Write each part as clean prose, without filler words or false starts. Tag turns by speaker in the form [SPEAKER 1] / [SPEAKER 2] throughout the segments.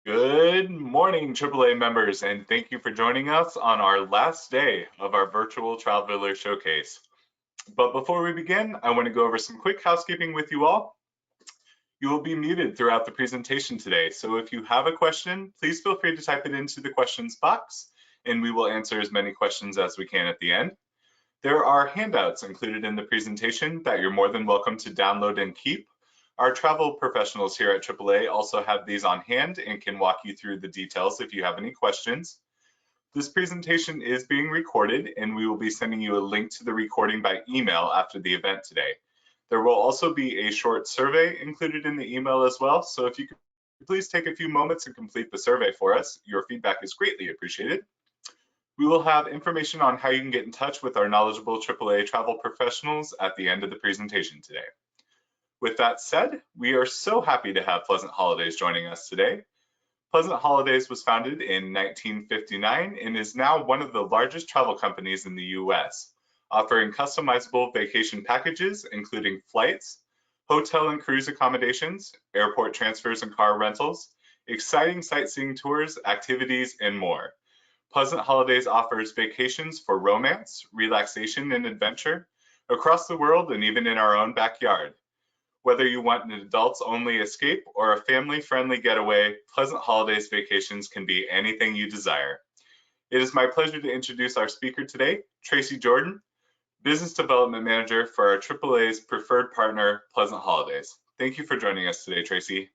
[SPEAKER 1] Good morning, AAA members, and thank you for joining us on our last day of our virtual Traveler Showcase. But before we begin, I want to go over some quick housekeeping with you all. You will be muted throughout the presentation today, so if you have a question, please feel free to type it into the questions box, and we will answer as many questions as we can at the end. There are handouts included in the presentation that you're more than welcome to download and keep. Our travel professionals here at AAA also have these on hand and can walk you through the details if you have any questions. This presentation is being recorded, and we will be sending you a link to the recording by email after the event today. There will also be a short survey included in the email as well, so if you could please take a few moments and complete the survey for us, your feedback is greatly appreciated. We will have information on how you can get in touch with our knowledgeable AAA travel professionals at the end of the presentation today. With that said, we are so happy to have Pleasant Holidays joining us today. Pleasant Holidays was founded in 1959 and is now one of the largest travel companies in the US, offering customizable vacation packages including flights, hotel and cruise accommodations, airport transfers and car rentals, exciting sightseeing tours, activities, and more. Pleasant Holidays offers vacations for romance, relaxation, and adventure across the world and even in our own backyard. Whether you want an adults-only escape or a family-friendly getaway, Pleasant Holidays vacations can be anything you desire. It is my pleasure to introduce our speaker today, Tracy Jordan, Business Development Manager for our AAA's preferred partner, Pleasant Holidays. Thank you for joining us today, Tracy.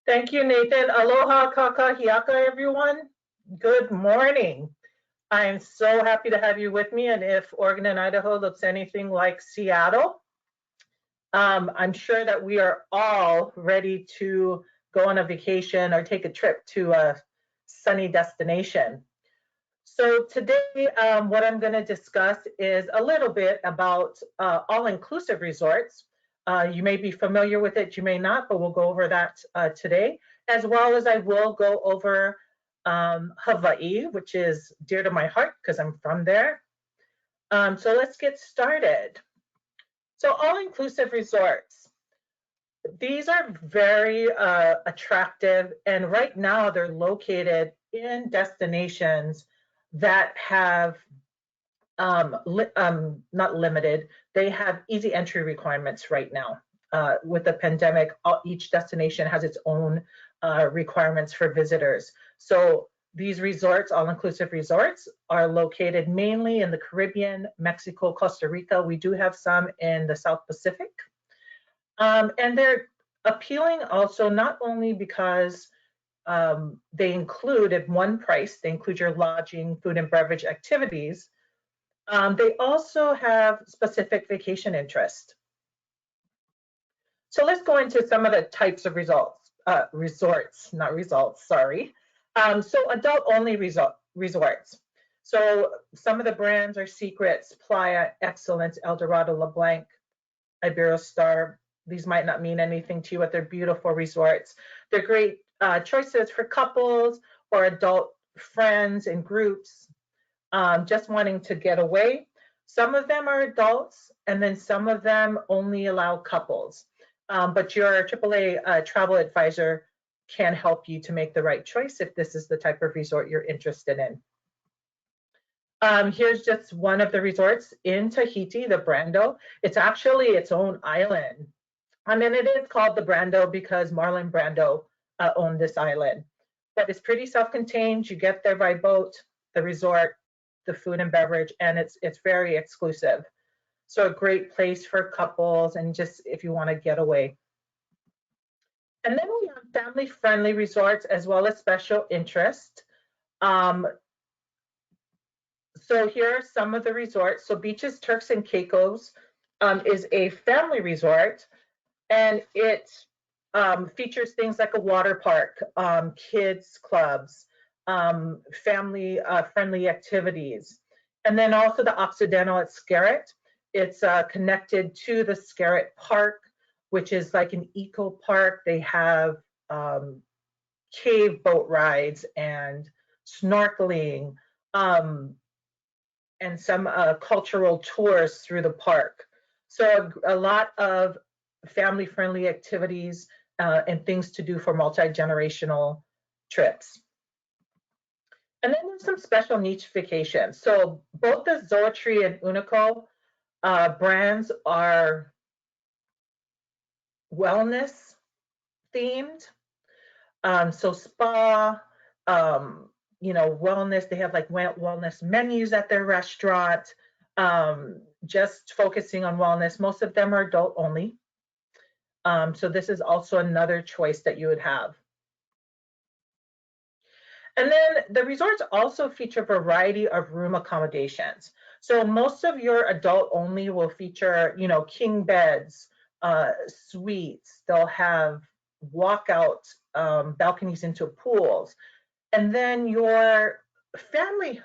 [SPEAKER 2] Thank you, Nathan. Aloha kakahiaka, everyone. Good morning. I am so happy to have you with me, and if Oregon and Idaho looks anything like Seattle, I'm sure that we are all ready to go on a vacation or take a trip to a sunny destination. So today, what I'm going to discuss is a little bit about all-inclusive resorts. You may be familiar with it, you may not, but we'll go over that today, as well as I will go over Hawaii, which is dear to my heart because I'm from there. So let's get started. So all-inclusive resorts, these are very attractive, and right now they're located in destinations that have not limited, they have easy entry requirements right now. With the pandemic, each destination has its own requirements for visitors. So these resorts, all-inclusive resorts, are located mainly in the Caribbean, Mexico, Costa Rica. We do have some in the South Pacific. And they're appealing also not only because they include, at one price, they include your lodging, food and beverage activities. They also have specific vacation interest. So let's go into some of the types of resorts, not results, sorry. So adult-only resorts. So some of the brands are Secrets, Playa, Excellence, Eldorado, LeBlanc, Iberostar. These might not mean anything to you, but they're beautiful resorts. They're great choices for couples or adult friends and groups just wanting to get away. Some of them are adults, and then some of them only allow couples. But your AAA travel advisor can help you to make the right choice if this is the type of resort you're interested in. Here's just one of the resorts in Tahiti, the Brando. It's actually its own island. I mean, it is called the Brando because Marlon Brando owned this island. But it's pretty self-contained. You get there by boat, the resort, the food and beverage, and it's very exclusive. So a great place for couples and just if you want to get away. And then we have family-friendly resorts as well as special interest. So here are some of the resorts. So Beaches, Turks, and Caicos is a family resort, and it features things like a water park, kids clubs, family-friendly activities. And then also the Occidental at Scarrett. It's connected to the Scarrett Park, which is like an eco park. They have cave boat rides and snorkeling and some cultural tours through the park. So a lot of family-friendly activities and things to do for multi-generational trips. And then there's some special niche vacations. So both the Zoetry and Unico brands are wellness themed. So spa, wellness, they have like wellness menus at their restaurant, just focusing on wellness. Most of them are adult only. So this is also another choice that you would have. And then the resorts also feature a variety of room accommodations. So most of your adult only will feature, king beds, suites. They'll have walkout balconies into pools. And then your family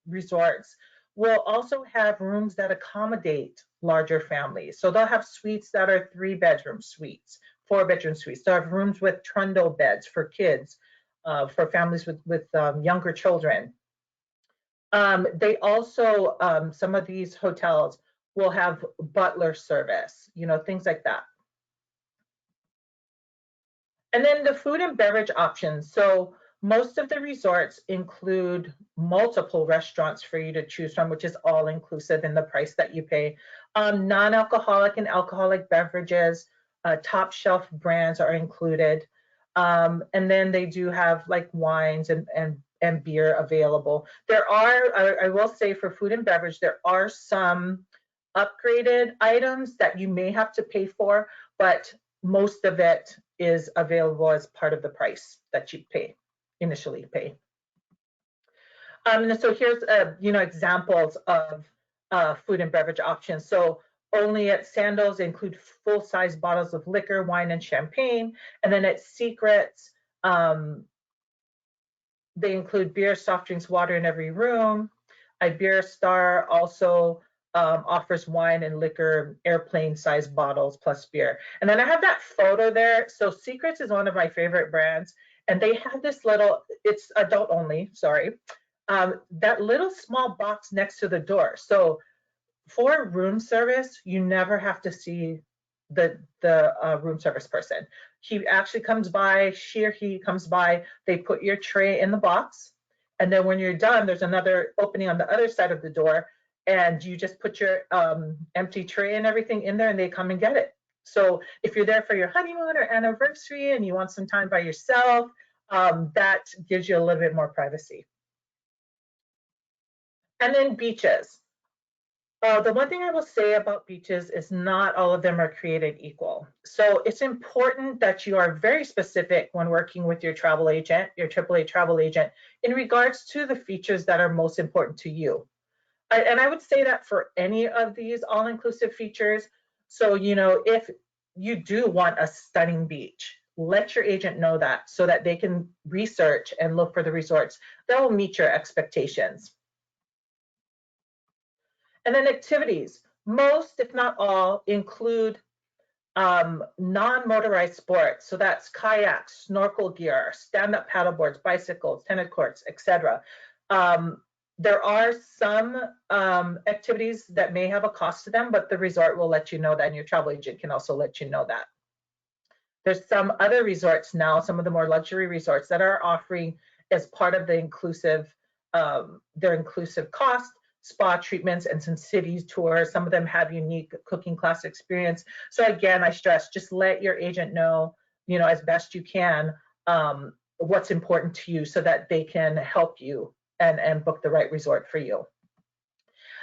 [SPEAKER 2] resorts will also have rooms that accommodate larger families. So they'll have suites that are 3-bedroom suites, 4-bedroom suites. They'll have rooms with trundle beds for kids, for families with younger children. They also, some of these hotels will have butler service, things like that. And then the food and beverage options. So most of the resorts include multiple restaurants for you to choose from, which is all inclusive in the price that you pay. Non-alcoholic and alcoholic beverages, top shelf brands are included. And then they do have like wines and beer available. There are, I will say, for food and beverage, there are some upgraded items that you may have to pay for, but most of it is available as part of the price that you initially pay. And so here's examples of food and beverage options. So only at Sandals include full-size bottles of liquor, wine, and champagne. And then at Secrets, they include beer, soft drinks, water in every room. Iberostar also offers wine and liquor, airplane-sized bottles plus beer. And then I have that photo there. So Secrets is one of my favorite brands. And they have this little, it's adult only, sorry, that little small box next to the door. So for room service, you never have to see the room service person. He actually comes by, she or he comes by, they put your tray in the box. And then when you're done, there's another opening on the other side of the door. And you just put your empty tray and everything in there and they come and get it. So if you're there for your honeymoon or anniversary and you want some time by yourself, that gives you a little bit more privacy. And then beaches. The one thing I will say about beaches is not all of them are created equal. So it's important that you are very specific when working with your travel agent, your AAA travel agent, in regards to the features that are most important to you. And I would say that for any of these all-inclusive features. So, if you do want a stunning beach, let your agent know that so that they can research and look for the resorts that will meet your expectations. And then activities. Most, if not all, include non-motorized sports. So that's kayaks, snorkel gear, stand-up paddleboards, bicycles, tennis courts, etc. There are some activities that may have a cost to them, but the resort will let you know that, and your travel agent can also let you know that. There's some other resorts now, some of the more luxury resorts that are offering as part of the inclusive, their inclusive cost, spa treatments and some cities tours. Some of them have unique cooking class experience. So again, I stress, just let your agent know, as best you can, what's important to you so that they can help you and book the right resort for you.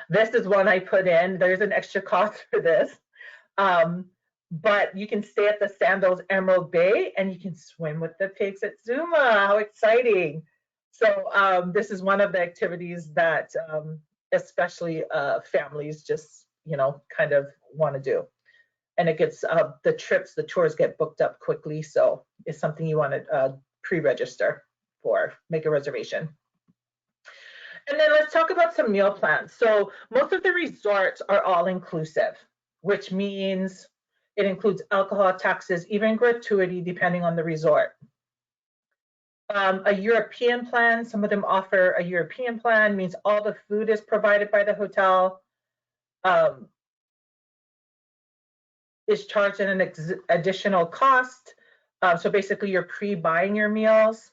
[SPEAKER 2] This is one I put in. There's an extra cost for this. But you can stay at the Sandals Emerald Bay and you can swim with the pigs at Zuma. How exciting. So this is one of the activities that especially families just, kind of want to do. And it gets, the tours get booked up quickly. So it's something you want to pre-register for, make a reservation. And then let's talk about some meal plans. So most of the resorts are all inclusive, which means it includes alcohol, taxes, even gratuity, depending on the resort. A European plan, some of them offer a European plan, means all the food is provided by the hotel, is charged at an additional cost. So basically you're pre-buying your meals.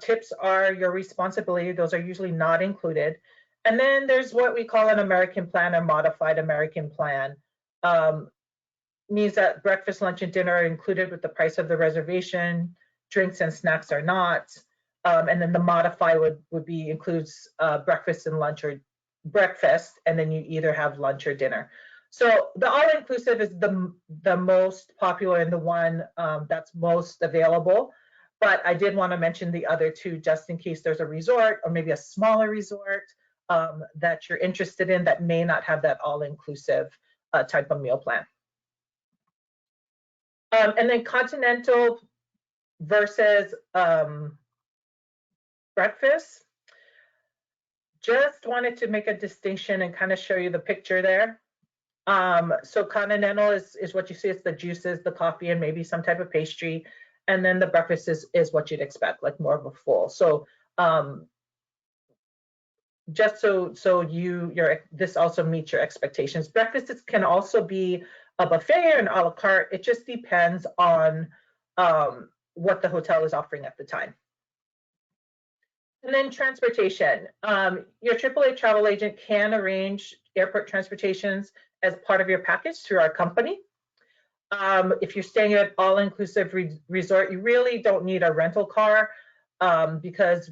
[SPEAKER 2] Tips are your responsibility. Those are usually not included. And then there's what we call an American plan, or modified American plan. Means that breakfast, lunch, and dinner are included with the price of the reservation. Drinks and snacks are not. And then the modified would be includes breakfast and lunch, or breakfast, and then you either have lunch or dinner. So the all-inclusive is the most popular and the one that's most available. But I did want to mention the other two just in case there's a resort or maybe a smaller resort that you're interested in that may not have that all-inclusive type of meal plan. And then continental versus breakfast. Just wanted to make a distinction and kind of show you the picture there. So continental is what you see. It's the juices, the coffee, and maybe some type of pastry. And then the breakfast is what you'd expect, like more of a full. So just so this also meets your expectations. Breakfasts can also be a buffet or an a la carte. It just depends on what the hotel is offering at the time. And then transportation. Your AAA travel agent can arrange airport transportations as part of your package through our company. If you're staying at an all-inclusive resort, you really don't need a rental car because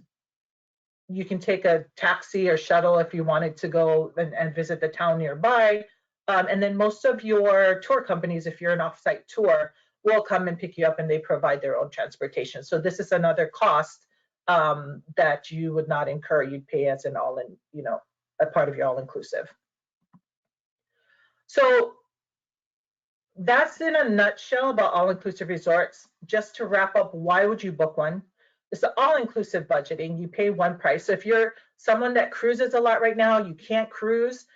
[SPEAKER 2] you can take a taxi or shuttle if you wanted to go and visit the town nearby. And then most of your tour companies, if you're an off-site tour, will come and pick you up, and they provide their own transportation. So this is another cost that you would not incur. You'd pay as an all-in, a part of your all-inclusive. So that's in a nutshell about all-inclusive resorts. Just to wrap up, why would you book one? It's the all-inclusive budgeting. You pay one price. So if you're someone that cruises a lot right now, you can't cruise,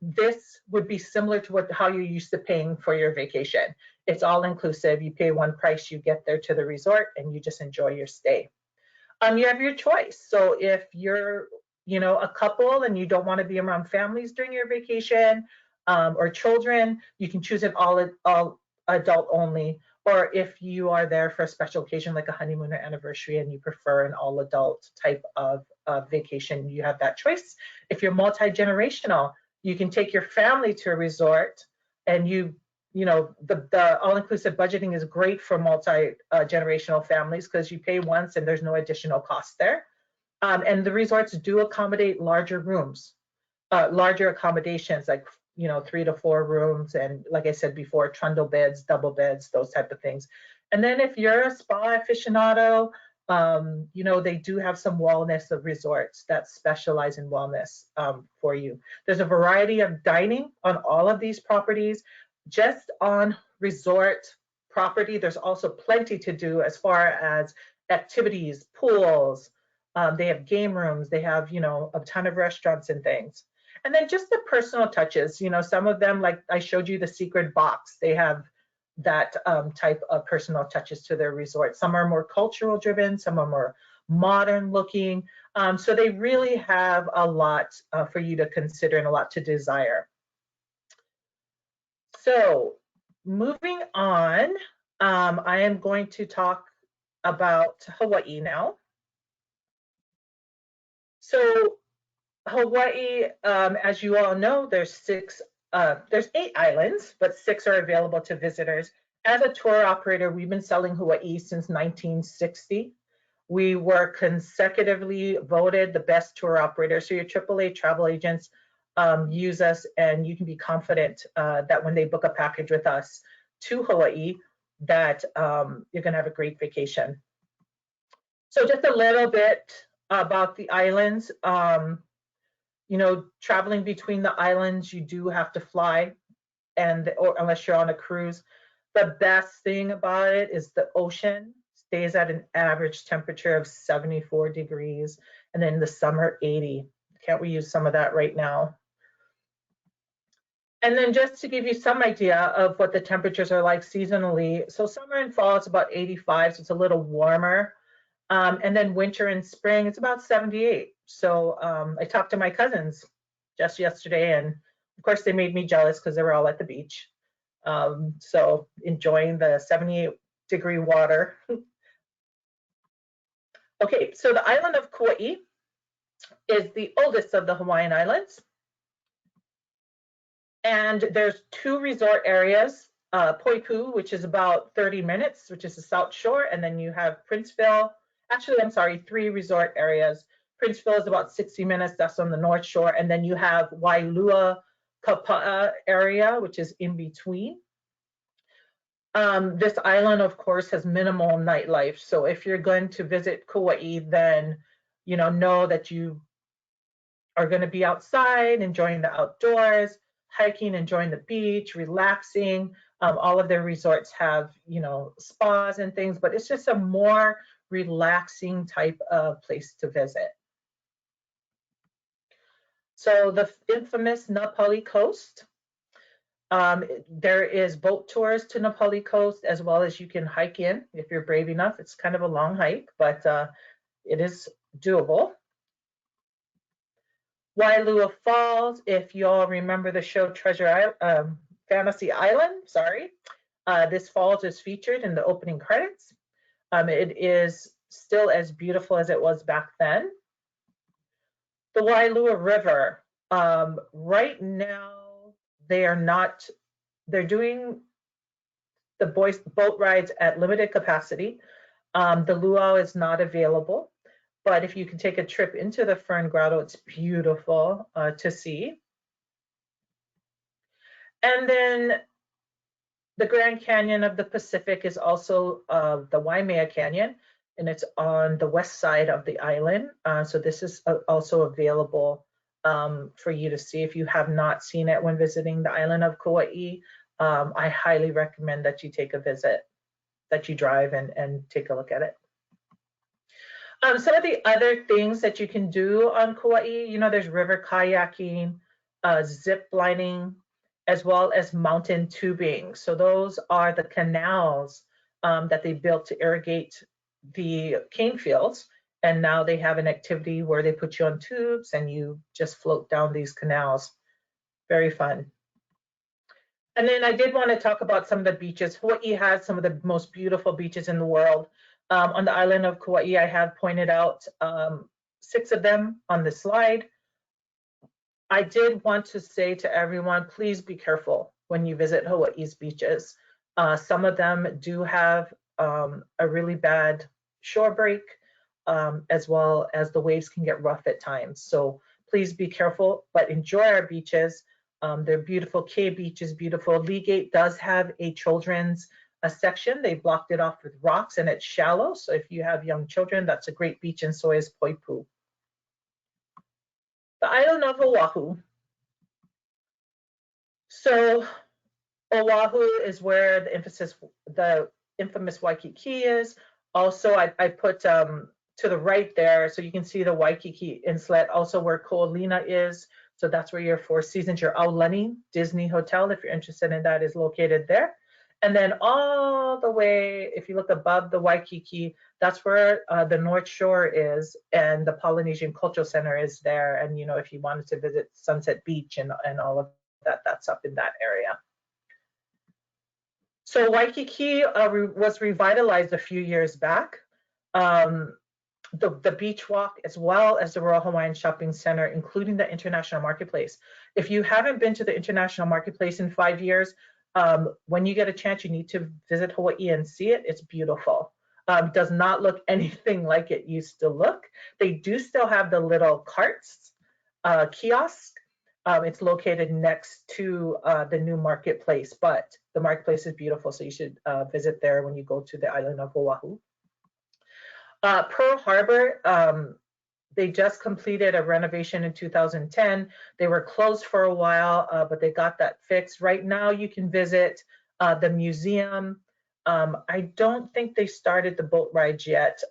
[SPEAKER 2] this would be similar to how you're used to paying for your vacation. It's all-inclusive. You pay one price, you get there to the resort, and you just enjoy your stay. You have your choice. So if you're, a couple and you don't want to be around families during your vacation or children, you can choose an all adult only. Or if you are there for a special occasion like a honeymoon or anniversary and you prefer an all adult type of vacation, you have that choice. If you're multi-generational, you can take your family to a resort, and the all-inclusive budgeting is great for multi-generational families because you pay once and there's no additional cost there. And the resorts do accommodate larger rooms, larger accommodations, like 3 to 4 rooms, and like I said before, trundle beds, double beds, those type of things. And then if you're a spa aficionado, they do have some wellness of resorts that specialize in wellness for you. There's a variety of dining on all of these properties. Just on resort property, there's also plenty to do as far as activities, pools. They have game rooms. They have, a ton of restaurants and things. And then just the personal touches, some of them, like I showed you the secret box, they have that type of personal touches to their resort. Some are more cultural driven, some are more modern looking. So they really have a lot for you to consider and a lot to desire. So moving on, I am going to talk about Hawaii now. So Hawaii, as you all know, there's 8 islands, but 6 are available to visitors. As a tour operator, we've been selling Hawaii since 1960. We were consecutively voted the best tour operator. So your AAA travel agents use us, and you can be confident that when they book a package with us to Hawaii, that you're gonna have a great vacation. So just a little bit about the islands. Traveling between the islands, you do have to fly, or unless you're on a cruise. The best thing about it is the ocean stays at an average temperature of 74 degrees, and then in the summer 80. Can't we use some of that right now? And then just to give you some idea of what the temperatures are like seasonally, so summer and fall it's about 85, so it's a little warmer. And then winter and spring, it's about 78. So I talked to my cousins just yesterday, and of course they made me jealous because they were all at the beach. So enjoying the 78 degree water. Okay, so the island of Kauai is the oldest of the Hawaiian Islands. And there's 2 resort areas, Poipu, which is about 30 minutes, which is the South Shore, and then you have Princeville. Actually, I'm sorry, 3 resort areas. Princeville is about 60 minutes, that's on the North Shore, and then you have Waialua area, which is in between. This island, of course, has minimal nightlife. So if you're going to visit Kauai, then know that you are going to be outside, enjoying the outdoors, hiking, enjoying the beach, relaxing. All of their resorts have, spas and things, but it's just a more relaxing type of place to visit. So the infamous Napali Coast. There is boat tours to Napali Coast, as well as you can hike in if you're brave enough. It's kind of a long hike, but it is doable. Waialua Falls, if you all remember the show Fantasy Island, this falls is featured in the opening credits. It is still as beautiful as it was back then. The Waialua River, right now they're doing the boat rides at limited capacity. The luau is not available. But if you can take a trip into the Fern Grotto, it's beautiful to see. And then the Grand Canyon of the Pacific is also the Waimea Canyon, and it's on the west side of the island. So this is also available for you to see if you have not seen it when visiting the island of Kauai. I highly recommend that you take a visit, that you drive and take a look at it. Some of the other things that you can do on Kauai, there's river kayaking, zip lining, as well as mountain tubing. So those are the canals that they built to irrigate the cane fields. And now they have an activity where they put you on tubes and you just float down these canals. Very fun. And then I did want to talk about some of the beaches. Hawaii has some of the most beautiful beaches in the world. On the island of Kauai, I have pointed out 6 of them on the slide. I did want to say to everyone, please be careful when you visit Hawaii's beaches. Some of them do have a really bad shore break, as well as the waves can get rough at times. So please be careful, but enjoy our beaches. They're beautiful. Kea Beach is beautiful. Leagate does have a children's section. They blocked it off with rocks and it's shallow. So if you have young children, that's a great beach, and so is Poipu. The island of Oahu. So Oahu is where the infamous Waikiki is. Also, I put to the right there, so you can see the Waikiki Inlet, also where Ko'olina is. So that's where your Four Seasons, your Aulani Disney Hotel, if you're interested in that, is located there. And then all the way, if you look above the Waikiki, that's where the North Shore is, and the Polynesian Cultural Center is there. And if you wanted to visit Sunset Beach and all of that, that's up in that area. So Waikiki was revitalized a few years back. The beach walk, as well as the Royal Hawaiian Shopping Center, including the International Marketplace. If you haven't been to the International Marketplace in 5 years, when you get a chance, you need to visit Hawaii and see it. It's beautiful. Does not look anything like it used to look. They do still have the little carts, kiosk. It's located next to the new marketplace, but the marketplace is beautiful, so you should visit there when you go to the island of Oahu. Pearl Harbor, they just completed a renovation in 2010. They were closed for a while, but they got that fixed. Right now, you can visit the museum. I don't think they started the boat rides yet,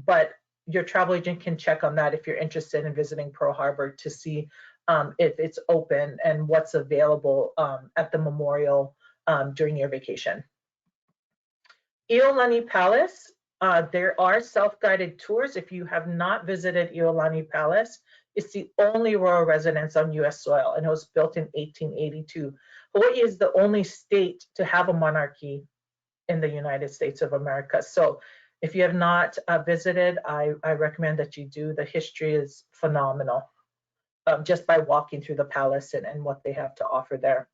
[SPEAKER 2] but your travel agent can check on that if you're interested in visiting Pearl Harbor to see if it's open and what's available at the memorial during your vacation. Iolani Palace. There are self-guided tours. If you have not visited Iolani Palace, it's the only royal residence on U.S. soil, and it was built in 1882. Hawaii is the only state to have a monarchy in the United States of America. So if you have not visited, I recommend that you do. The history is phenomenal, just by walking through the palace and what they have to offer there.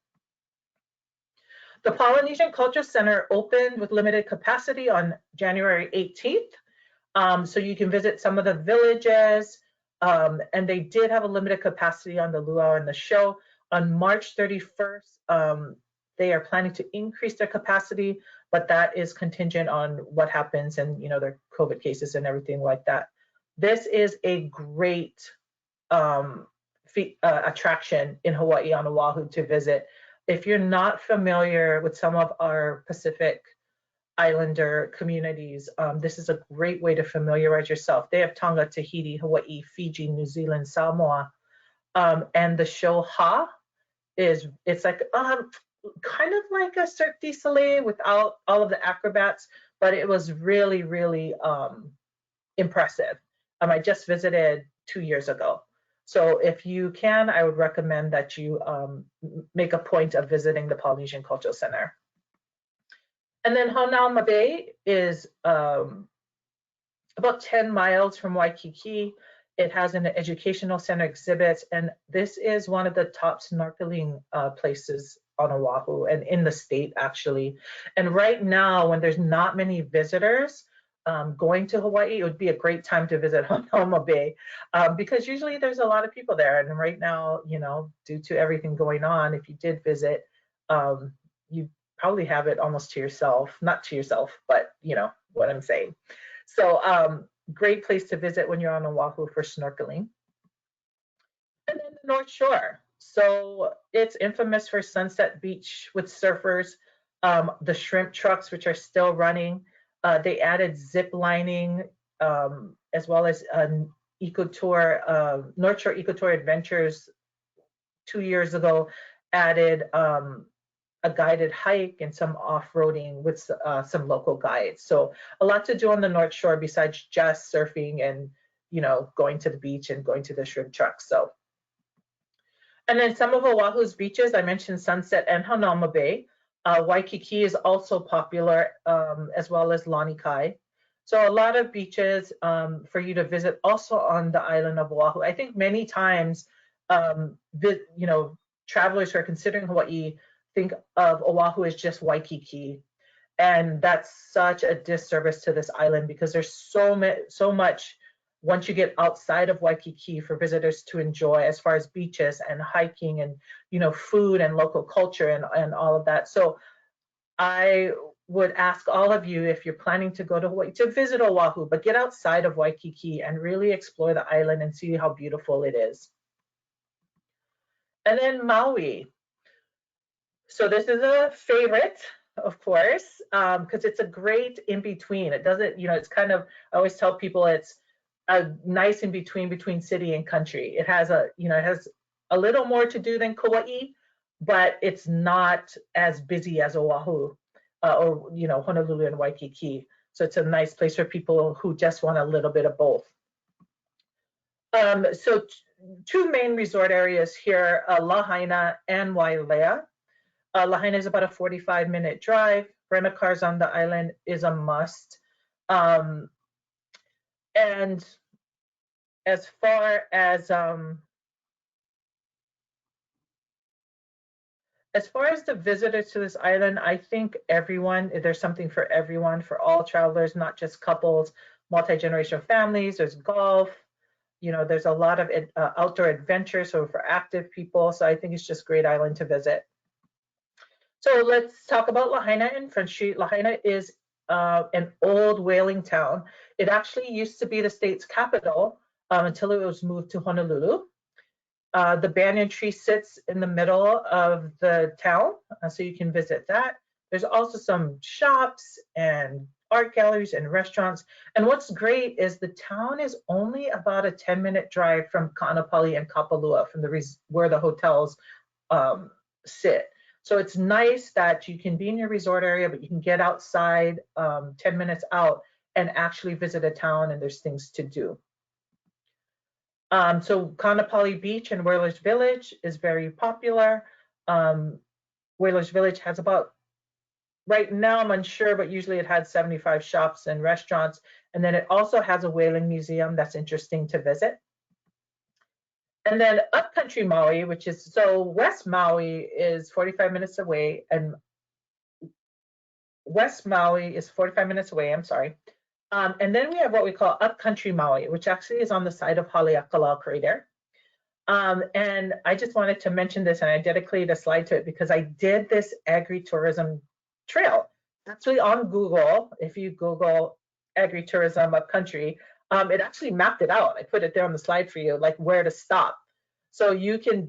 [SPEAKER 2] The Polynesian Culture Center opened with limited capacity on January 18th. So you can visit some of the villages, and they did have a limited capacity on the luau and the show. On March 31st, they are planning to increase their capacity, but that is contingent on what happens and their COVID cases and everything like that. This is a great attraction in Hawaii on Oahu to visit. If you're not familiar with some of our Pacific Islander communities, this is a great way to familiarize yourself. They have Tonga, Tahiti, Hawaii, Fiji, New Zealand, Samoa, and the show Ha it's like kind of like a Cirque du Soleil without all of the acrobats, but it was really, really impressive. I just visited 2 years ago. So if you can, I would recommend that you make a point of visiting the Polynesian Cultural Center. And then Hanauma Bay is about 10 miles from Waikiki. It has an educational center, exhibits, and this is one of the top snorkeling places on Oahu and in the state, actually. And right now, when there's not many visitors going to Hawaii, it would be a great time to visit Hanauma Bay because usually there's a lot of people there. And right now, due to everything going on, if you did visit, you probably have it almost to yourself, not to yourself, but what I'm saying. So great place to visit when you're on Oahu for snorkeling. And then the North Shore. So it's infamous for Sunset Beach with surfers, the shrimp trucks, which are still running. They added zip lining as well as an eco-tour, North Shore Eco-Tour Adventures 2 years ago, added a guided hike and some off-roading with some local guides. So a lot to do on the North Shore besides just surfing and going to the beach and going to the shrimp trucks. So, and then some of Oahu's beaches, I mentioned Sunset and Hanauma Bay. Waikiki is also popular, as well as Lanikai. So a lot of beaches for you to visit also on the island of Oahu. I think many times, travelers who are considering Hawaii think of Oahu as just Waikiki. And that's such a disservice to this island because there's so much once you get outside of Waikiki for visitors to enjoy as far as beaches and hiking and food and local culture and all of that. So I would ask all of you, if you're planning to go to Hawaii, to visit Oahu, but get outside of Waikiki and really explore the island and see how beautiful it is. And then Maui. So this is a favorite, of course, because it's a great in-between. It doesn't, it's kind of, I always tell people it's a nice in-between between city and country. It has it has a little more to do than Kauai, but it's not as busy as Oahu or Honolulu and Waikiki. So it's a nice place for people who just want a little bit of both. So two main resort areas here, Lahaina and Wailea. Lahaina is about a 45-minute drive. Rent-a-cars on the island is a must. And as far as the visitors to this island, I think there's something for everyone, for all travelers, not just couples, multi-generational families. There's golf. There's a lot of outdoor adventure, so for active people. So I think it's just a great island to visit. So let's talk about Lahaina and Front Street. Lahaina is an old whaling town. It actually used to be the state's capital until it was moved to Honolulu. The banyan tree sits in the middle of the town, so you can visit that. There's also some shops and art galleries and restaurants. And what's great is the town is only about a 10-minute drive from Kanapali and Kapalua, from where the hotels sit. So it's nice that you can be in your resort area, but you can get outside 10 minutes out and actually visit a town, and there's things to do. So Kanapali Beach and Whalers Village is very popular. Whalers Village has about right now I'm unsure, but usually it had 75 shops and restaurants. And then it also has a whaling museum that's interesting to visit. And then upcountry Maui, which is, so West Maui is 45 minutes away, and West Maui is 45 minutes away, I'm sorry. And then we have what we call upcountry Maui, which actually is on the side of Haleakala crater. And I just wanted to mention this, and I dedicated a slide to it because I did this Agri-Tourism Trail. Actually on Google, if you Google Agri-Tourism Upcountry, it actually mapped it out. I put it there on the slide for you, like where to stop. So you can,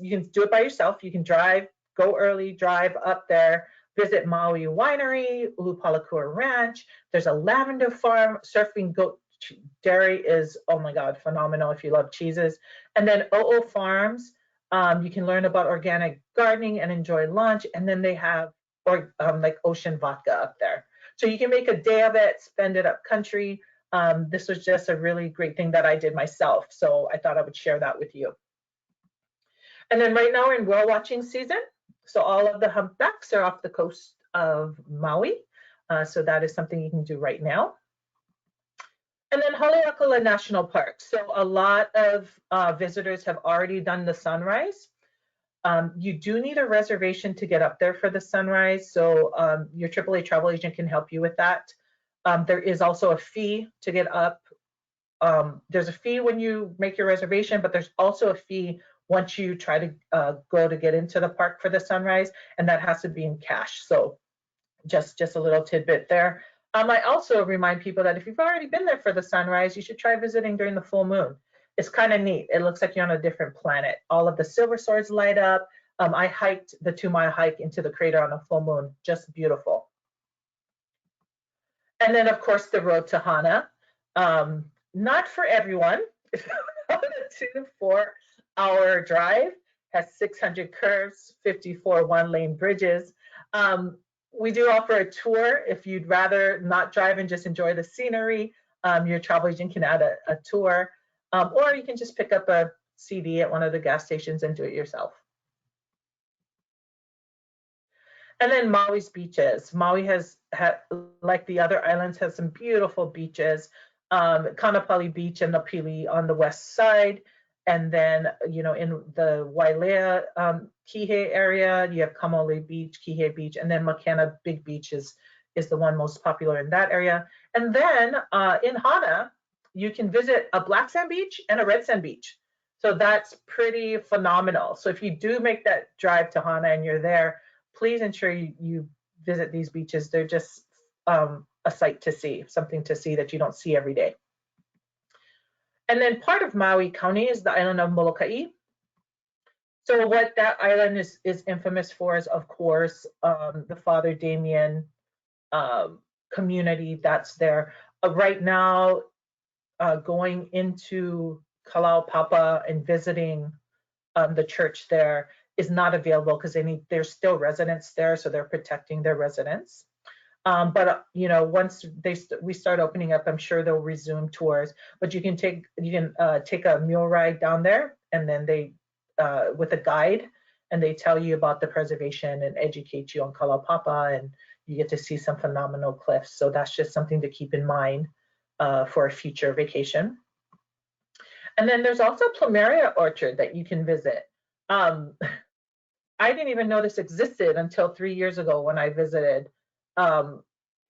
[SPEAKER 2] you can do it by yourself. You can drive, go early, drive up there, visit Maui Winery, Ulupalakua Ranch. There's a lavender farm. Surfing goat dairy is, oh my God, phenomenal if you love cheeses. And then OO Farms, you can learn about organic gardening and enjoy lunch. And then they have like ocean vodka up there. So you can make a day of it, spend it up country. This was just a really great thing that I did myself. So I thought I would share that with you. And then right now we're in whale watching season. So all of the humpbacks are off the coast of Maui. So that is something you can do right now. And then Haleakala National Park. So a lot of visitors have already done the sunrise. You do need a reservation to get up there for the sunrise. So your AAA travel agent can help you with that. There is also a fee to get up. There's a fee when you make your reservation, but there's also a fee once you try to go to get into the park for the sunrise, and that has to be in cash. So just a little tidbit there. I also remind people that if you've already been there for the sunrise, you should try visiting during the full moon. It's kind of neat. It looks like you're on a different planet. All of the silver swords light up. I hiked the 2-mile hike into the crater on a full moon. Just beautiful. And then, of course, the road to Hana. Not for everyone. It's about a 2 to 4 hour drive, has 600 curves, 54 one-lane bridges. We do offer a tour if you'd rather not drive and just enjoy the scenery. Your travel agent can add a tour, or you can just pick up a CD at one of the gas stations and do it yourself. And then Maui's beaches. Maui has, like the other islands, has some beautiful beaches. Kanapali Beach and Napili on the west side. And then, you know, in the Wailea Kihei area, you have Kamole Beach, Kihei Beach, and then Makena Big Beach is the one most popular in that area. And then in Hana, you can visit a black sand beach and a red sand beach. So that's pretty phenomenal. So if you do make that drive to Hana and you're there, please ensure you visit these beaches. They're just a sight to see, something to see that you don't see every day. And then part of Maui County is the island of Molokai. So what that island is infamous for is, of course, the Father Damien community that's there. Right now, going into Kalaupapa and visiting the church there is not available because there's still residents there, so they're protecting their residents. But you know, once we start opening up, I'm sure they'll resume tours. But you can take a mule ride down there, and then they with a guide, and they tell you about the preservation and educate you on Kalaupapa, and you get to see some phenomenal cliffs. So that's just something to keep in mind for a future vacation. And then there's also Plumeria Orchard that you can visit. I didn't even know this existed until 3 years ago when I visited.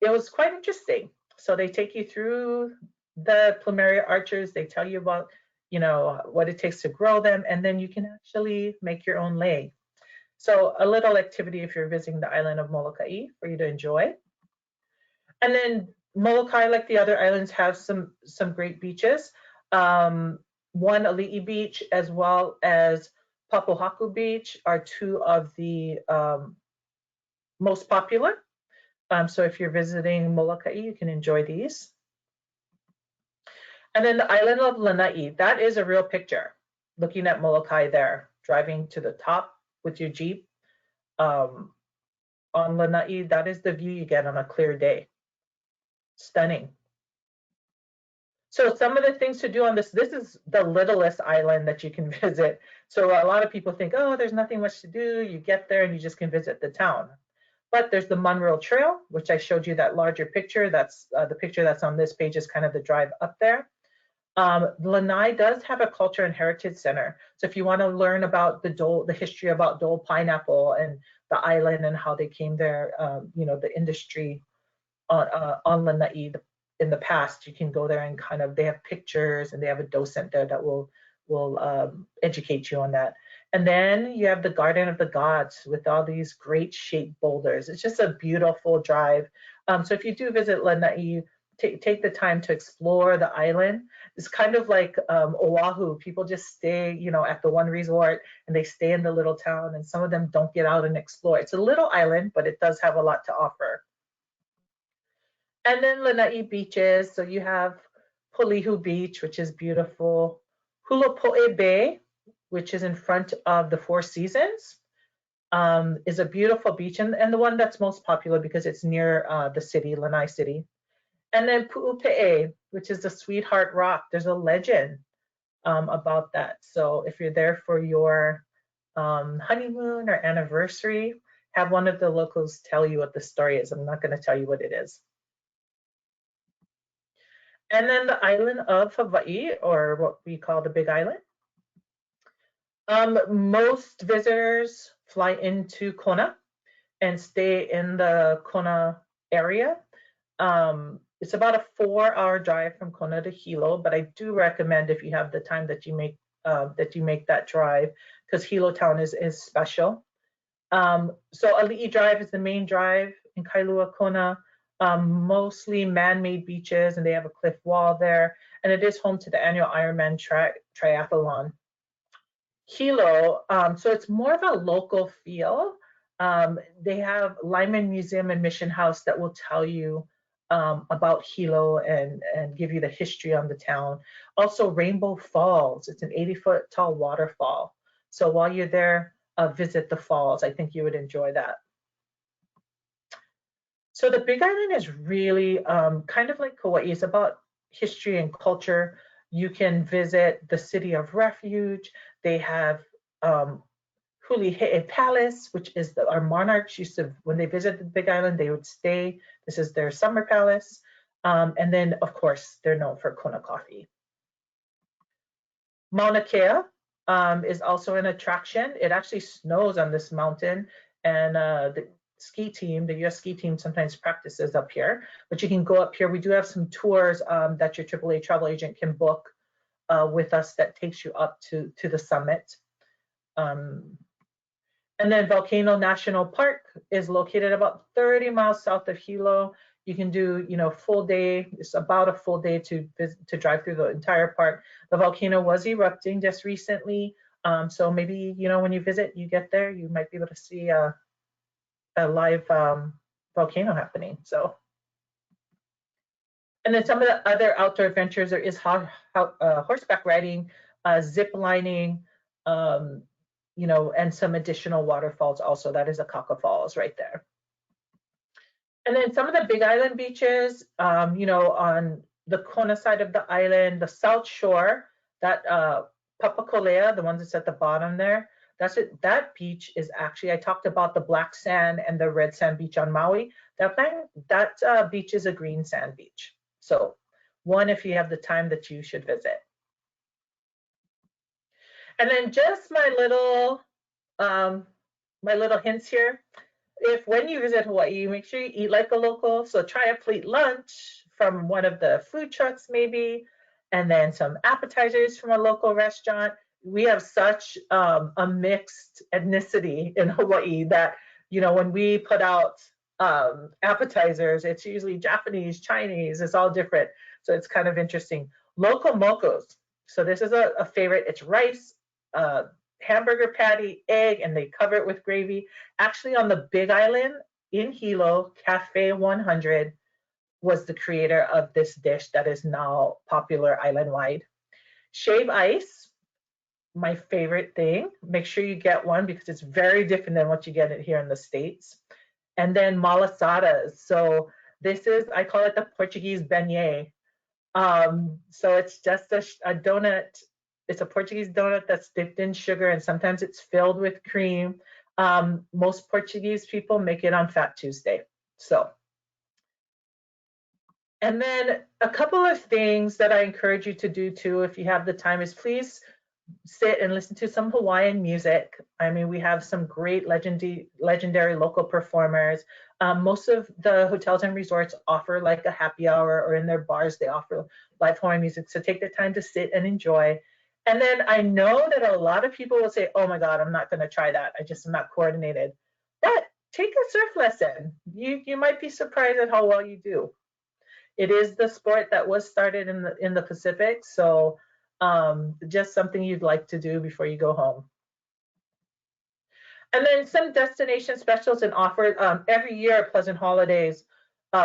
[SPEAKER 2] It was quite interesting. So they take you through the Plumeria orchards. They tell you about, you know, what it takes to grow them, and then you can actually make your own lei. So a little activity if you're visiting the island of Molokai for you to enjoy. And then Molokai, like the other islands, have some great beaches. One, Ali'i Beach, as well as Papohaku Beach, are two of the most popular. So if you're visiting Molokai, you can enjoy these. And then the island of Lanai, that is a real picture. Looking at Molokai there, driving to the top with your Jeep. On Lanai, that is the view you get on a clear day. Stunning. So some of the things to do on this is the littlest island that you can visit. So a lot of people think, oh, there's nothing much to do. You get there and you just can visit the town. But there's the Monroe Trail, which I showed you that larger picture. That's the picture that's on this page is kind of the drive up there. Lanai does have a culture and heritage center. So if you want to learn about the history about Dole pineapple and the island and how they came there, the industry on Lanai in the past, you can go there and they have pictures and they have a docent there that will educate you on that. And then you have the Garden of the Gods with all these great shaped boulders. It's just a beautiful drive. So if you do visit Lanai, take the time to explore the island. It's kind of like Oahu. People just stay, at the one resort and they stay in the little town, and some of them don't get out and explore. It's a little island, but it does have a lot to offer. And then Lanai beaches. So you have Polihu Beach, which is beautiful. Hulapo'e Bay, which is in front of the Four Seasons, is a beautiful beach, and the one that's most popular because it's near the city, Lanai City. And then Pu'upe'e, which is the Sweetheart Rock. There's a legend about that. So if you're there for your honeymoon or anniversary, have one of the locals tell you what the story is. I'm not going to tell you what it is. And then the island of Hawaii, or what we call the Big Island. Most visitors fly into Kona and stay in the Kona area. It's about a 4-hour drive from Kona to Hilo, but I do recommend if you have the time that you make that drive, because Hilo town is special. So Ali'i Drive is the main drive in Kailua Kona. Mostly man-made beaches, and they have a cliff wall there, and it is home to the annual Ironman triathlon. Hilo, so it's more of a local feel. They have Lyman Museum and Mission House that will tell you about Hilo and give you the history on the town. Also Rainbow Falls, it's an 80-foot tall waterfall. So while you're there, visit the falls. I think you would enjoy that. So the Big Island is really kind of like Kauai. It's about history and culture. You can visit the City of Refuge. They have Ulihi'e Palace, which is our monarchs used to, when they visit the Big Island, they would stay. This is their summer palace. And then, of course, they're known for Kona coffee. Mauna Kea is also an attraction. It actually snows on this mountain, and the ski team, the US ski team, sometimes practices up here, but you can go up here. We do have some tours that your AAA travel agent can book with us that takes you up to the summit. And then Volcano National Park is located about 30 miles south of Hilo. You can do, full day. It's about a full day to drive through the entire park. The volcano was erupting just recently, so maybe when you visit, you get there, you might be able to see a live volcano happening. So, and then some of the other outdoor adventures, there is horseback riding, zip lining, and some additional waterfalls also. That is Akaka Falls right there. And then some of the Big Island beaches, on the Kona side of the island, the South Shore, that Papakolea, the one that's at the bottom there, that's it. That beach is actually, I talked about the black sand and the red sand beach on Maui. That beach is a green sand beach. So one, if you have the time, that you should visit. And then just my little hints here. When you visit Hawaii, make sure you eat like a local. So try a plate lunch from one of the food trucks maybe, and then some appetizers from a local restaurant. We have such a mixed ethnicity in Hawaii that, when we put out appetizers, it's usually Japanese, Chinese, it's all different. So it's kind of interesting. Local mokos. So this is a favorite. It's rice, hamburger patty, egg, and they cover it with gravy. Actually, on the Big Island in Hilo, Cafe 100 was the creator of this dish that is now popular island-wide. Shave ice, my favorite thing. Make sure you get one because it's very different than what you get here in the States. And then malasadas. So this is, I call it the Portuguese Beignet. So it's just a donut. It's a Portuguese donut that's dipped in sugar, and sometimes it's filled with cream. Most Portuguese people make it on Fat Tuesday. So, and then a couple of things that I encourage you to do too, if you have the time, is please sit and listen to some Hawaiian music. I mean, we have some great legendary local performers. Most of the hotels and resorts offer like a happy hour, or in their bars, they offer live Hawaiian music. So take the time to sit and enjoy. And then I know that a lot of people will say, oh my God, I'm not gonna try that. I just am not coordinated. But take a surf lesson. You might be surprised at how well you do. It is the sport that was started in the Pacific. So just something you'd like to do before you go home. And then some destination specials and offers. Every year at Pleasant Holidays,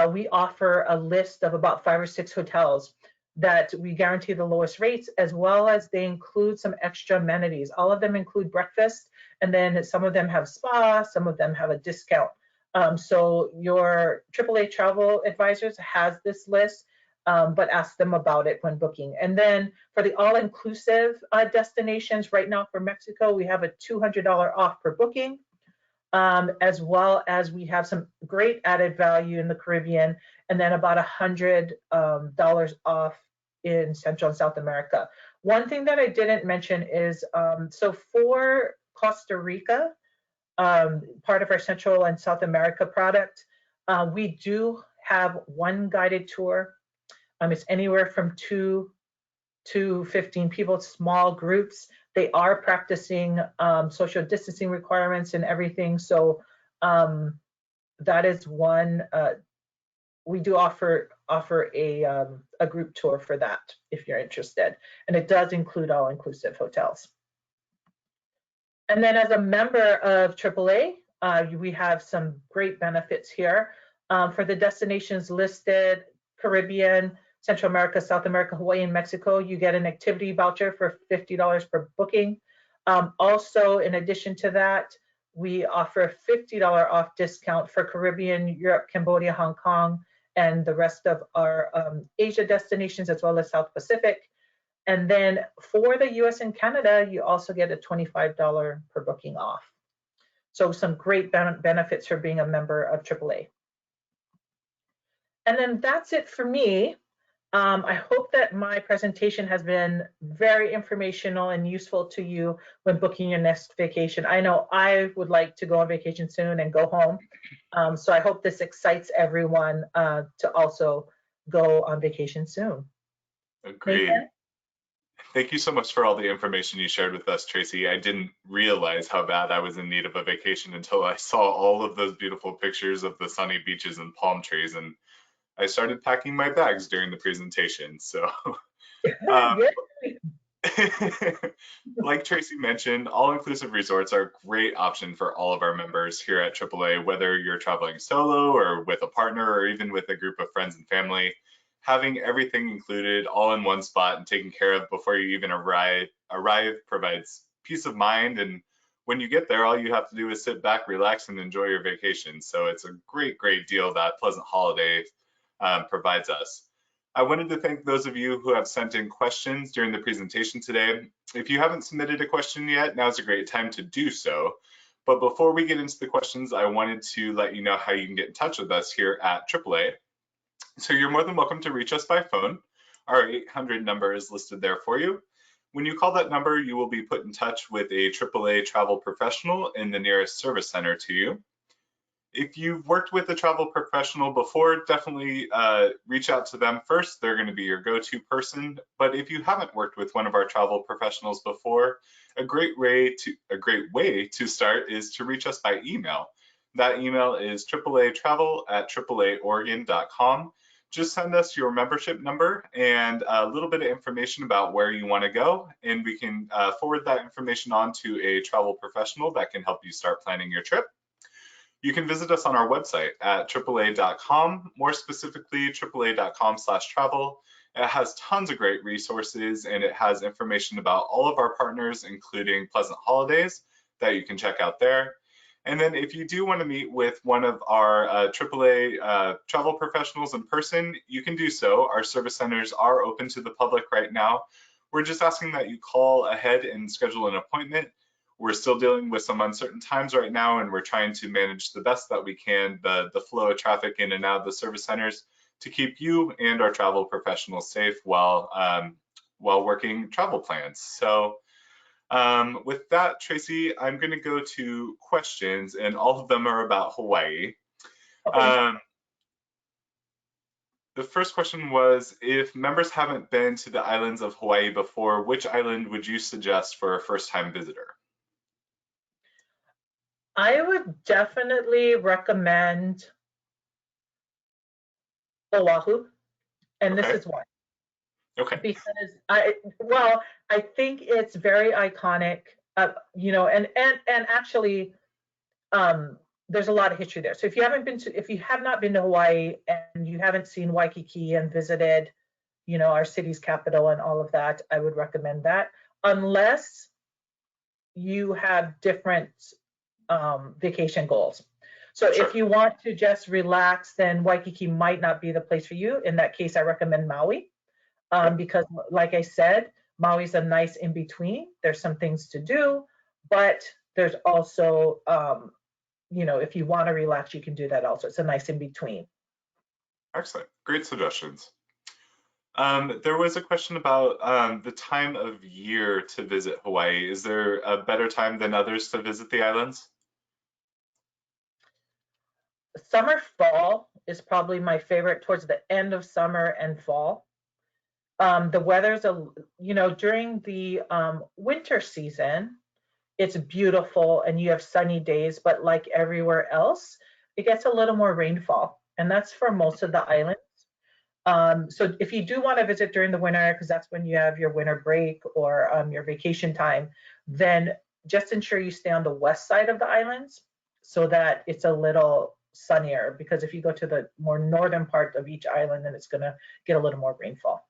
[SPEAKER 2] we offer a list of about 5 or 6 hotels that we guarantee the lowest rates, as well as they include some extra amenities. All of them include breakfast, and then some of them have spa, some of them have a discount. So your AAA travel advisors has this list, but ask them about it when booking. And then for the all-inclusive destinations, right now for Mexico, we have a $200 off per booking, as well as we have some great added value in the Caribbean, and then about $100 off in Central and South America. One thing that I didn't mention is, so for Costa Rica, part of our Central and South America product, we do have one guided tour. It's anywhere from 2 to 15 people, small groups. They are practicing social distancing requirements and everything. So that is one. We do offer a group tour for that if you're interested, and it does include all-inclusive hotels. And then as a member of AAA, we have some great benefits here. For the destinations listed, Caribbean, Central America, South America, Hawaii, and Mexico, you get an activity voucher for $50 per booking. Also, in addition to that, we offer a $50 off discount for Caribbean, Europe, Cambodia, Hong Kong, and the rest of our Asia destinations, as well as South Pacific. And then for the US and Canada, you also get a $25 per booking off. So some great benefits for being a member of AAA. And then that's it for me. I hope that my presentation has been very informational and useful to you when booking your next vacation. I know I would like to go on vacation soon and go home. So I hope this excites everyone to also go on vacation soon.
[SPEAKER 1] Agreed.
[SPEAKER 2] Nathan?
[SPEAKER 1] Thank you so much for all the information you shared with us, Tracy. I didn't realize how bad I was in need of a vacation until I saw all of those beautiful pictures of the sunny beaches and palm trees, and I started packing my bags during the presentation. So, like Tracy mentioned, all-inclusive resorts are a great option for all of our members here at AAA, whether you're traveling solo or with a partner or even with a group of friends and family. Having everything included all in one spot and taken care of before you even arrive provides peace of mind. And when you get there, all you have to do is sit back, relax, and enjoy your vacation. So it's a great, great deal that Pleasant Holidays provides us. I wanted to thank those of you who have sent in questions during the presentation today. If you haven't submitted a question yet, now's a great time to do so. But before we get into the questions, I wanted to let you know how you can get in touch with us here at AAA. So you're more than welcome to reach us by phone. Our 800 number is listed there for you. When you call that number, you will be put in touch with a AAA travel professional in the nearest service center to you. If you've worked with a travel professional before, definitely reach out to them first. They're going to be your go-to person. But if you haven't worked with one of our travel professionals before, a great way to start is to reach us by email. That email is AAAtravel@AAAoregon.com. Just send us your membership number and a little bit of information about where you want to go, and we can forward that information on to a travel professional that can help you start planning your trip. You can visit us on our website at AAA.com, more specifically AAA.com/travel. It has tons of great resources, and it has information about all of our partners, including Pleasant Holidays, that you can check out there. And then if you do want to meet with one of our AAA travel professionals in person, you can do so. Our service centers are open to the public right now. We're just asking that you call ahead and schedule an appointment. we're still dealing with some uncertain times right now, and we're trying to manage the best that we can the flow of traffic in and out of the service centers to keep you and our travel professionals safe while working travel plans. So with that, Tracy, I'm going to go to questions, and all of them are about Hawaii.
[SPEAKER 2] Okay.
[SPEAKER 1] The first question was, if members haven't been to the islands of Hawaii before, which island would you suggest for a first-time visitor?
[SPEAKER 2] I would definitely recommend Oahu, and this
[SPEAKER 1] Okay.
[SPEAKER 2] is why.
[SPEAKER 1] Okay.
[SPEAKER 2] Because I think it's very iconic, you know, and actually, there's a lot of history there. So if you have not been to Hawaii and you haven't seen Waikiki and visited, you know, our city's capital and all of that, I would recommend that. Unless you have different vacation goals. So
[SPEAKER 1] Sure.
[SPEAKER 2] if you want to just relax, then Waikiki might not be the place for you. In that case, I recommend Maui, because like I said, Maui's a nice in between. There's some things to do, but there's also, you know, if you want to relax, you can do that also. It's a nice in between.
[SPEAKER 1] Excellent. Great suggestions. There was a question about the time of year to visit Hawaii. Is there a better time than others to visit the islands?
[SPEAKER 2] Summer, fall is probably my favorite, towards the end of summer and fall. The weather's you know, during the winter season, it's beautiful and you have sunny days, but like everywhere else, it gets a little more rainfall, and that's for most of the islands. So if you do want to visit during the winter, because that's when you have your winter break or your vacation time, then just ensure you stay on the west side of the islands so that it's a little sunnier, because if you go to the more northern part of each island, then it's going to get a little more rainfall.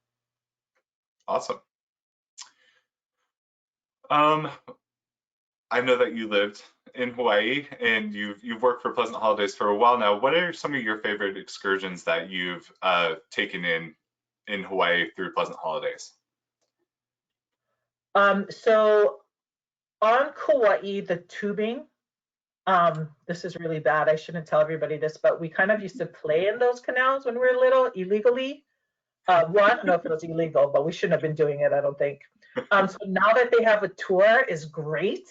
[SPEAKER 1] Awesome. I know that you lived in Hawaii and you've worked for Pleasant Holidays for a while now. What are some of your favorite excursions that you've taken in Hawaii through Pleasant Holidays?
[SPEAKER 2] So on Kauai, the tubing, this is really bad. I shouldn't tell everybody this, but we kind of used to play in those canals when we were little, illegally. Well, I don't know if it was illegal, but we shouldn't have been doing it, I don't think. So now that they have a tour, is great.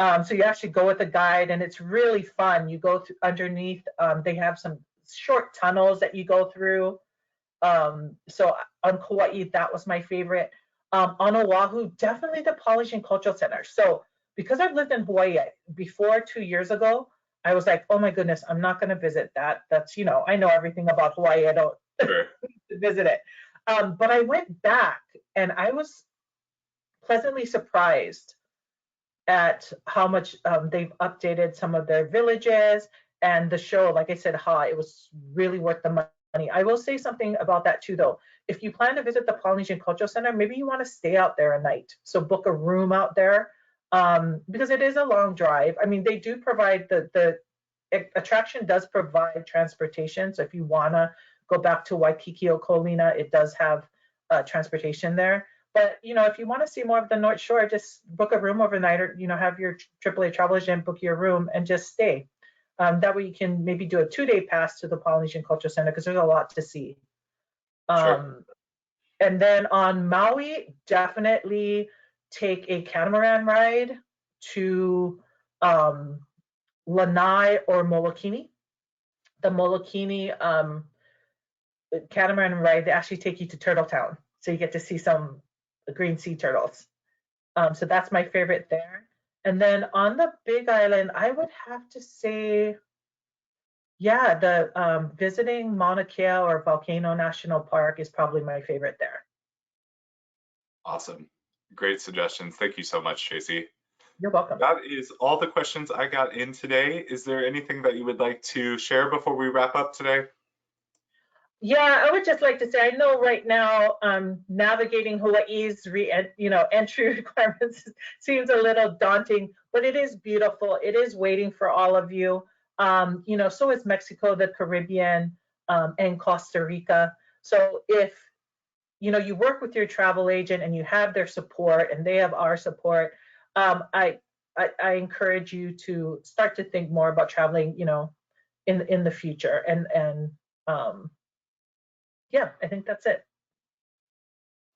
[SPEAKER 2] So you actually go with a guide, and it's really fun. You go through underneath. They have some short tunnels that you go through. So on Kauai, that was my favorite. On Oahu, definitely the Polynesian Cultural Center. So because I've lived in Hawaii before 2 years ago, I was like, oh my goodness, I'm not going to visit that. That's, you know, I know everything about Hawaii. I don't visit it. But I went back and I was pleasantly surprised at how much they've updated some of their villages, and the show, like I said, it was really worth the money. I will say something about that too, though. If you plan to visit the Polynesian Cultural Center, maybe you want to stay out there a night. So book a room out there, because it is a long drive. I mean, they do provide the attraction does provide transportation. So if you want to go back to Waikiki or Kolina, it does have transportation there. But, you know, if you want to see more of the North Shore, just book a room overnight, or, you know, have your AAA travel agent book your room and just stay. That way you can maybe do a 2-day pass to the Polynesian Cultural Center, because there's a lot to see.
[SPEAKER 1] Sure.
[SPEAKER 2] And then on Maui, definitely take a catamaran ride to Lanai or Molokini. The Molokini catamaran ride, they actually take you to Turtle Town. So you get to see some green sea turtles. So that's my favorite there. And then on the Big Island, I would have to say, yeah, the visiting Mauna Kea or Volcano National Park is probably my favorite there.
[SPEAKER 1] Awesome. Great suggestions. Thank you so much, Tracy.
[SPEAKER 2] You're welcome.
[SPEAKER 1] That is all the questions I got in today. Is there anything that you would like to share before we wrap up today?
[SPEAKER 2] Yeah, I would just like to say, I know right now navigating Hawaii's entry requirements seems a little daunting, but it is beautiful. It is waiting for all of you. You know, so is Mexico, the Caribbean, and Costa Rica. So if you know you work with your travel agent and you have their support and they have our support, I I encourage you to start to think more about traveling, you know, in the future. And yeah, I think that's it.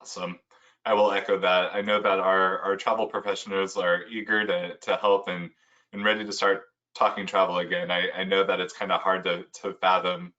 [SPEAKER 1] Awesome. I will echo that. I know that our travel professionals are eager to help and ready to start talking travel again. I know that it's kind of hard to fathom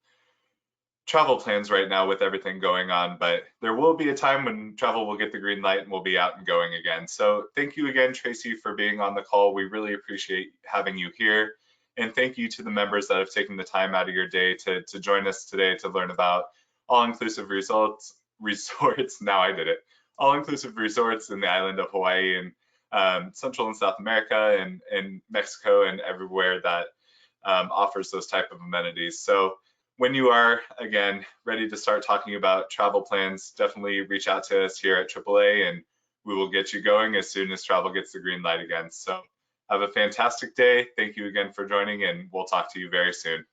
[SPEAKER 1] travel plans right now with everything going on, but there will be a time when travel will get the green light and we'll be out and going again. So thank you again, Tracy, for being on the call. We really appreciate having you here. And thank you to the members that have taken the time out of your day to join us today to learn about all-inclusive resorts. Now I did it. All-inclusive resorts in the island of Hawaii and Central and South America and Mexico and everywhere that offers those type of amenities. So when you are, again, ready to start talking about travel plans, definitely reach out to us here at AAA and we will get you going as soon as travel gets the green light again. So have a fantastic day. Thank you again for joining and we'll talk to you very soon.